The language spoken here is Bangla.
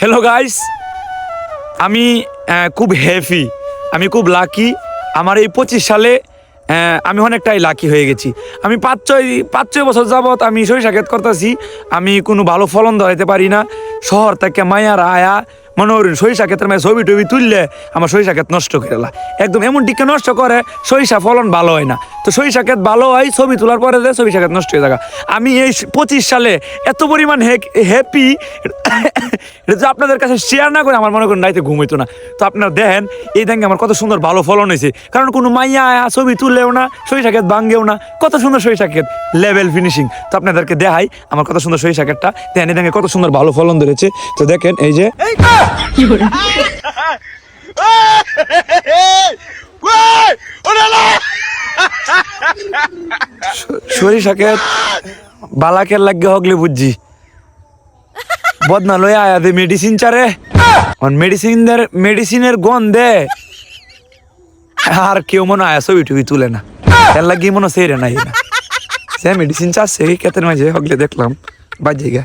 হ্যালো গাইস, আমি খুব হ্যাপি, আমি খুব লাকি। আমার এই 25 সালে আমি অনেকটাই লাকি হয়ে গেছি। আমি পাঁচ ছয় বছর যাবৎ আমি সরিষা ক্ষেত করতেছি। আমি কোনো ভালো ফলন ধরাইতে পারি না। শহর থেকে মায়ার আয়া মনে করেন সরিষা ক্ষেতের মাঝে ছবি টবি তুললে আমার সরিষা ক্ষেত নষ্ট করে দেয়। একদম এমন টিকে নষ্ট করে, সরিষা ফলন ভালো হয় না। তো সরিষা ক্ষেত ভালো হয় ছবি তোলার পরে যে সরিষা ক্ষেত নষ্ট হয়ে যায়। আমি এই 25 সালে এত পরিমাণ হ্যাপি, এটা যে আপনাদের কাছে শেয়ার না করে আমার মনে করেন রাইতে ঘুম হইতো না। তো আপনারা দেখেন এই দেখেন আমার কত সুন্দর ভালো ফলন হয়েছে, কারণ কোনো মাইয়া ছবি তুললেও না, সরিষা ক্ষেত ভাঙ্গেও না, কত সুন্দর সরিষা ক্ষেত, লেভেল ফিনিশিং। তো আপনাদেরকে দেখাই আমার কত সুন্দর সরিষা ক্ষেতটা, দেখেন এই দেখেন কত সুন্দর ভালো ফলন ধরেছে। তো দেখেন এই যে সরিষা ক্ষেত বালাকের লাগে হগলে বুঝছি বদনা লই আয়া দে মেডিসিন চারে মেডিসিনের গন্ধে আর কেউ মনে আয়া ছবি টবি তুলে না, এর লাগে মনে সেরে নাই না। সে মেডিসিন চাচ্ছে ক্ষেতের মাঝে হগলে দেখলাম বাজে গা।